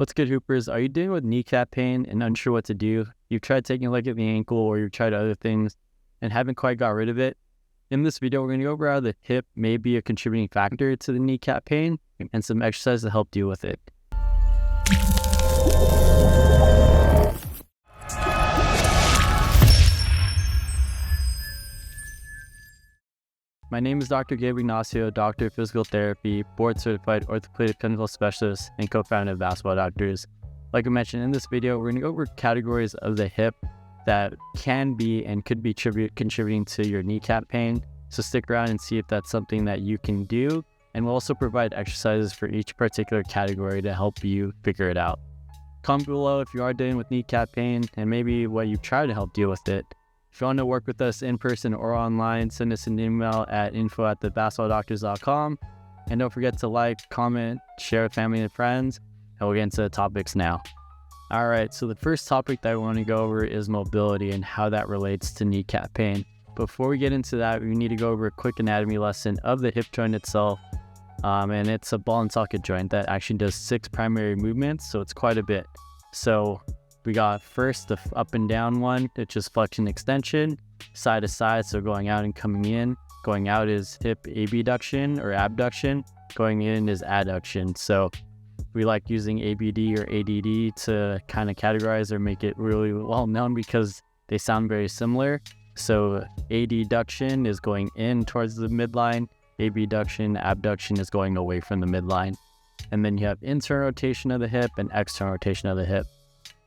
What's good, Hoopers? Are you dealing with kneecap pain and unsure what to do? You've tried taking a look at the ankle or you've tried other things and haven't quite got rid of it? In this video, we're going to go over how the hip may be a contributing factor to the kneecap pain and some exercises to help deal with it. My name is Dr. Gabe Ignacio, Doctor of Physical Therapy, board-certified orthopedic clinical specialist, and co-founder of Basketball Doctors. Like I mentioned in this video, we're going to go over categories of the hip that can be and could be contributing to your kneecap pain. So stick around and see if that's something that you can do. And we'll also provide exercises for each particular category to help you figure it out. Comment below if you are dealing with kneecap pain and maybe what you've tried to help deal with it. If you want to work with us in person or online, send us an email at info@thebasketballdoctors.com. And don't forget to like, comment, share with family and friends, and we'll get into the topics now. All right, so the first topic that I want to go over is mobility and how that relates to kneecap pain. Before we get into that, we need to go over a quick anatomy lesson of the hip joint itself. And it's a ball and socket joint that actually does 6 primary movements, so it's quite a bit. So we got first the up and down one, which is flexion extension, side to side, so going out and coming in. Going out is hip abduction or abduction. Going in is adduction. So we like using ABD or ADD to kind of categorize or make it really well known because they sound very similar. So adduction is going in towards the midline. Abduction, abduction is going away from the midline. And then you have internal rotation of the hip and external rotation of the hip.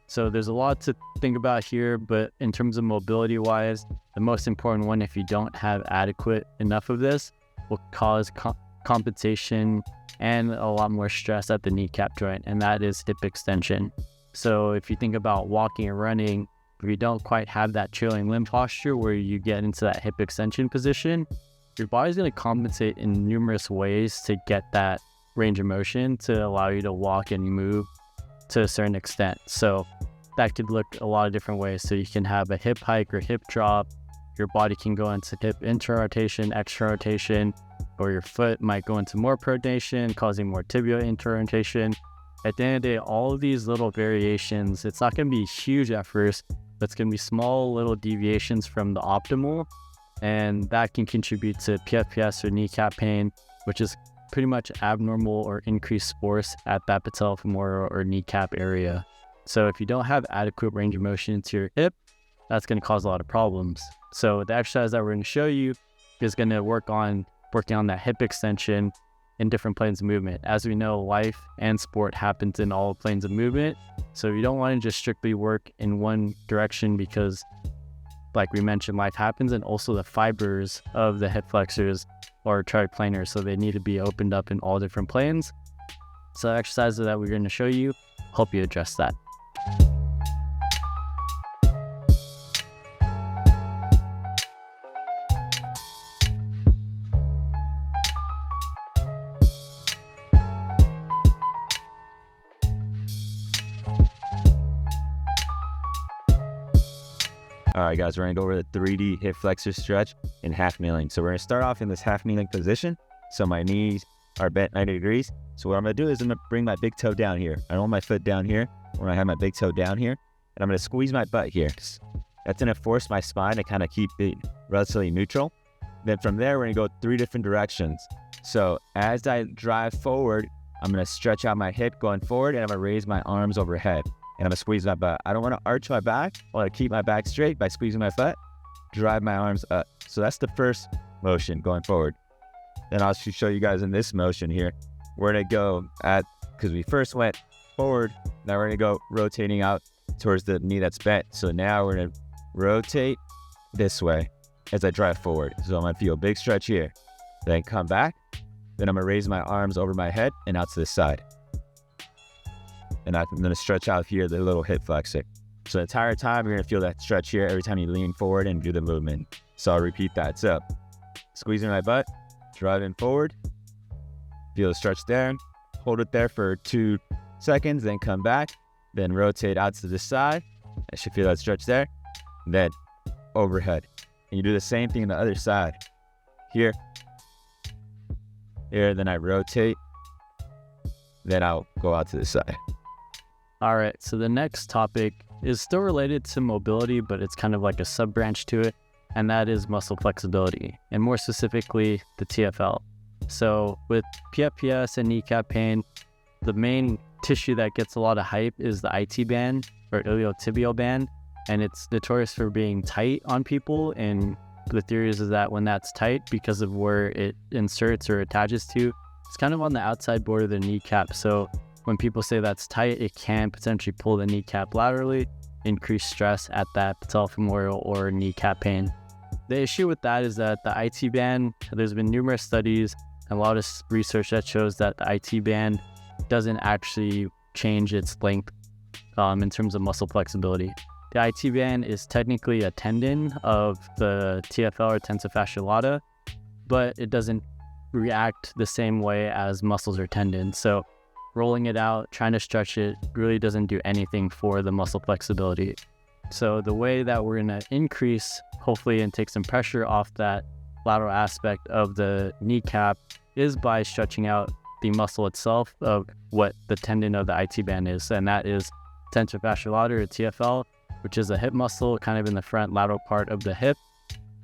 So there's a lot to think about here, but in terms of mobility wise, the most important one, if you don't have adequate enough of this, will cause compensation and a lot more stress at the kneecap joint, and that is hip extension. So if you think about walking and running, if you don't quite have that trailing limb posture where you get into that hip extension position, your body's going to compensate in numerous ways to get that range of motion to allow you to walk and move to a certain extent. So that could look a lot of different ways. So you can have a hip hike or hip drop. Your body can go into hip inter-rotation, extra-rotation, or your foot might go into more pronation, causing more tibial inter-rotation. At the end of the day, all of these little variations, it's not going to be huge at first, but it's going to be small little deviations from the optimal. And that can contribute to PFPS or kneecap pain, which is pretty much abnormal or increased force at that patellofemoral or kneecap area. So if you don't have adequate range of motion to your hip, that's going to cause a lot of problems. So the exercise that we're going to show you is going to working on that hip extension in different planes of movement. As we know, life and sport happens in all planes of movement. So you don't want to just strictly work in one direction because, like we mentioned, life happens, and also the fibers of the hip flexors are triplanar, so they need to be opened up in all different planes. So the exercises that we're going to show you help you address that. All right, guys, we're gonna go over the 3D hip flexor stretch in half kneeling. So we're gonna start off in this half kneeling position. So my knees are bent 90 degrees. So what I'm gonna do is I'm gonna bring my big toe down here. I want my foot down here when I have my big toe down here, and I'm gonna squeeze my butt here. That's gonna force my spine to kind of keep it relatively neutral. Then from there, we're gonna go 3 different directions. So as I drive forward, I'm gonna stretch out my hip going forward, and I'm gonna raise my arms overhead. And I'm gonna squeeze my butt. I don't wanna arch my back. I wanna keep my back straight by squeezing my butt, drive my arms up. So that's the first motion going forward. Then I'll show you guys in this motion here. We're gonna go because we first went forward, now we're gonna go rotating out towards the knee that's bent. So now we're gonna rotate this way as I drive forward. So I'm gonna feel a big stretch here. Then come back. Then I'm gonna raise my arms over my head and out to the side. And I'm going to stretch out here the little hip flexor. So the entire time, you're going to feel that stretch here every time you lean forward and do the movement. So I'll repeat that. So squeezing my butt, driving forward, feel the stretch there, hold it there for 2 seconds, then come back, then rotate out to the side. I should feel that stretch there. Then overhead. And you do the same thing on the other side. Here, then I rotate, then I'll go out to the side. All right, so the next topic is still related to mobility, but it's kind of like a sub-branch to it, and that is muscle flexibility, and more specifically, the TFL. So with PFPS and kneecap pain, the main tissue that gets a lot of hype is the IT band or iliotibial band, and it's notorious for being tight on people. And the theory is that when that's tight, because of where it inserts or attaches to, it's kind of on the outside border of the kneecap. So when people say that's tight, it can potentially pull the kneecap laterally, increase stress at that patellofemoral or kneecap pain. The issue with that is that the IT band, there's been numerous studies and a lot of research that shows that the IT band doesn't actually change its length in terms of muscle flexibility. The IT band is technically a tendon of the TFL or tensor fasciae lata, but it doesn't react the same way as muscles or tendons. So rolling it out, trying to stretch it really doesn't do anything for the muscle flexibility. So the way that we're going to increase, hopefully, and take some pressure off that lateral aspect of the kneecap is by stretching out the muscle itself of what the tendon of the IT band is. And that is tensor fasciae lata or TFL, which is a hip muscle kind of in the front lateral part of the hip.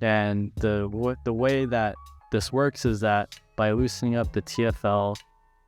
And the way that this works is that by loosening up the TFL,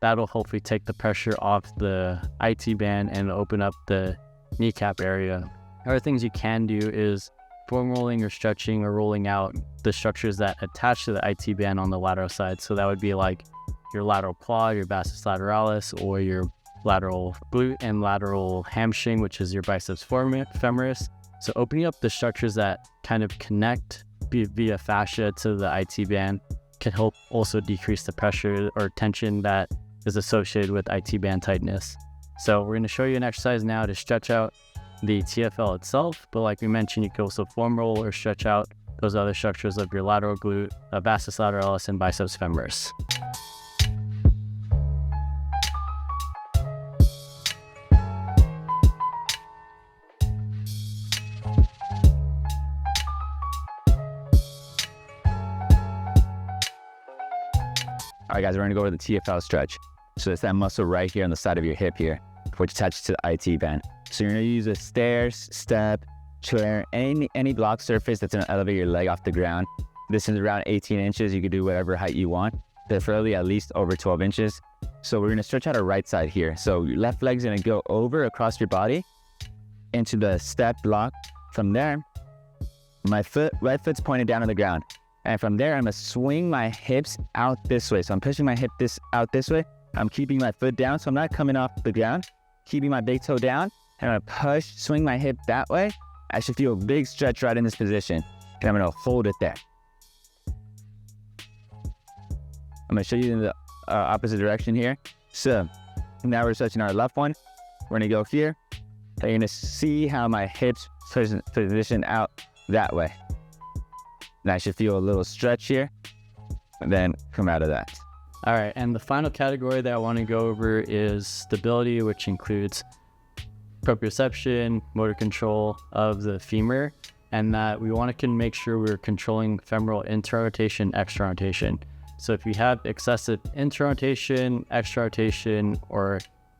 that'll hopefully take the pressure off the IT band and open up the kneecap area. Other things you can do is foam rolling or stretching or rolling out the structures that attach to the IT band on the lateral side. So that would be like your lateral quad, your vastus lateralis, or your lateral glute and lateral hamstring, which is your biceps femoris. So opening up the structures that kind of connect via fascia to the IT band can help also decrease the pressure or tension that is associated with IT band tightness. So we're going to show you an exercise now to stretch out the TFL itself, but like we mentioned, you can also foam roll or stretch out those other structures of your lateral glute, vastus lateralis, and biceps femoris. All right, guys, we're gonna go over the TFL stretch. So it's that muscle right here on the side of your hip here, which attaches to the IT band. So you're gonna use a stairs, step, chair, any block surface that's gonna elevate your leg off the ground. This is around 18 inches. You can do whatever height you want, preferably at least over 12 inches. So we're gonna stretch out our right side here. So your left leg's gonna go over across your body into the step block. From there, my right foot's pointed down on the ground. And from there, I'm gonna swing my hips out this way. So I'm pushing my hip out this way. I'm keeping my foot down, so I'm not coming off the ground. Keeping my big toe down, and I'm gonna swing my hip that way. I should feel a big stretch right in this position. And I'm gonna hold it there. I'm gonna show you in the opposite direction here. So now we're stretching our left one. We're gonna go here. And you're gonna see how my hips position out that way. And I should feel a little stretch here, and then come out of that. All right, and the final category that I want to go over is stability, which includes proprioception, motor control of the femur, and that we want to make sure we're controlling femoral inter-rotation, extra-rotation. So if you have excessive inter-rotation, extra-rotation, or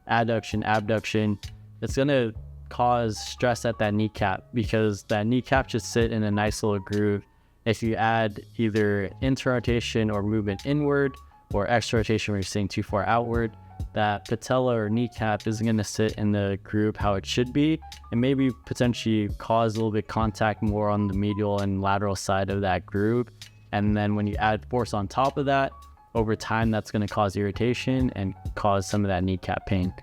adduction, abduction, it's going to cause stress at that kneecap, because that kneecap should sit in a nice little groove. If you add either inter-rotation or movement inward, or extra rotation where you're sitting too far outward, that patella or kneecap isn't going to sit in the groove how it should be, and maybe potentially cause a little bit contact more on the medial and lateral side of that groove. And then when you add force on top of that, over time, that's going to cause irritation and cause some of that kneecap pain.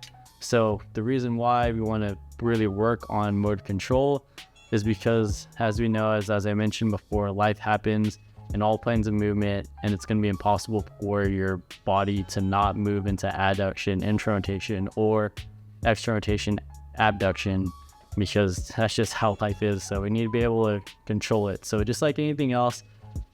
So the reason why we want to really work on motor control is because, as we know, as I mentioned before, life happens in all planes of movement, and it's going to be impossible for your body to not move into adduction, intra-rotation, or extra-rotation, abduction, because that's just how life is. So we need to be able to control it. So just like anything else,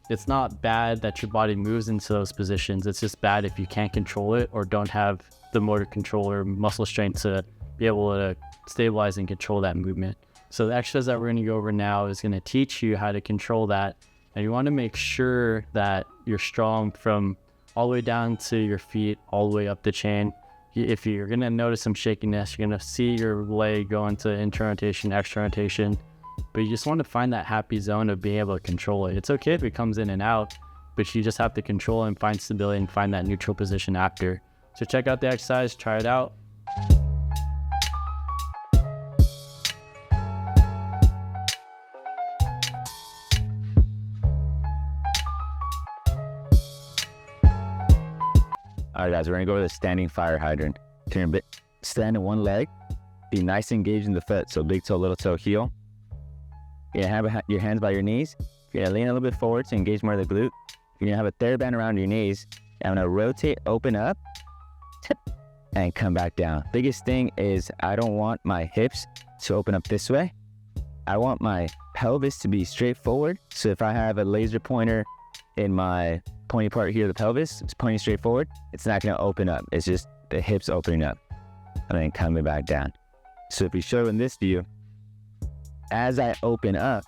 it's not bad that your body moves into those positions. It's just bad if you can't control it or don't have the motor control or muscle strength to be able to stabilize and control that movement. So the exercise that we're going to go over now is going to teach you how to control that. And you want to make sure that you're strong from all the way down to your feet, all the way up the chain. You if you're going to notice some shakiness, you're going to see your leg go into internal rotation, external rotation, but you just want to find that happy zone of being able to control it. It's okay if it comes in and out, but you just have to control and find stability and find that neutral position after. So check out the exercise, try it out. All right, guys, we're gonna go to the standing fire hydrant. Turn a bit, stand on one leg, be nice and engaged in the foot. So big toe, little toe, heel. You're gonna have your hands by your knees. You're gonna lean a little bit forward to engage more of the glute. You're gonna have a TheraBand around your knees. I'm gonna rotate, open up, and come back down. Biggest thing is I don't want my hips to open up this way. I want my pelvis to be straight forward. So if I have a laser pointer in my pointy part here, the pelvis, it's pointing straight forward, it's not gonna open up. It's just the hips opening up and then coming back down. So if we show in this view, as I open up,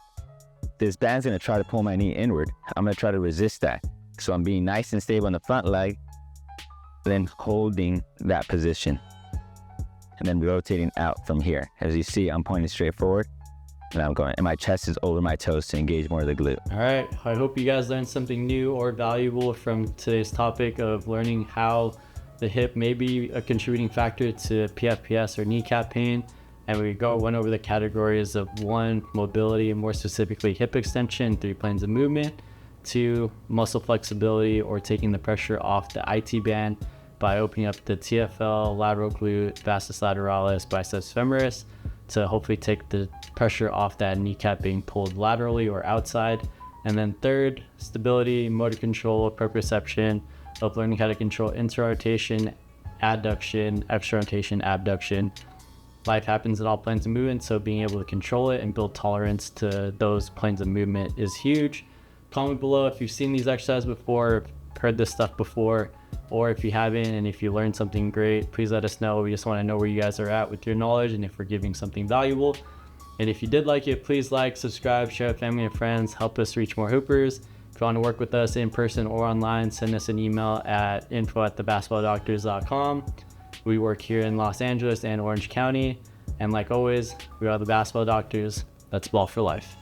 this band's gonna try to pull my knee inward. I'm gonna try to resist that. So I'm being nice and stable on the front leg, then holding that position and then rotating out from here. As you see, I'm pointing straight forward and I'm going, and my chest is over my toes to engage more of the glute. All right, I hope you guys learned something new or valuable from today's topic of learning how the hip may be a contributing factor to PFPS or kneecap pain. And we went over the categories of 1, mobility, and more specifically hip extension, 3 planes of movement, 2, muscle flexibility or taking the pressure off the IT band by opening up the TFL, lateral glute, vastus lateralis, biceps femoris to hopefully take the pressure off that kneecap being pulled laterally or outside. And then 3rd, stability, motor control, proprioception of learning how to control inter-rotation, adduction, extra-rotation, abduction. Life happens in all planes of movement, so being able to control it and build tolerance to those planes of movement is huge. Comment below if you've seen these exercises before, heard this stuff before, or if you haven't, and if you learned something great, please let us know. We just want to know where you guys are at with your knowledge and if we're giving something valuable. And if you did like it, please like, subscribe, share with family and friends, help us reach more hoopers. If you want to work with us in person or online, send us an email at info@thebasketballdoctors.com. We work here in Los Angeles and Orange County. And like always, we are the Basketball Doctors. That's ball for life.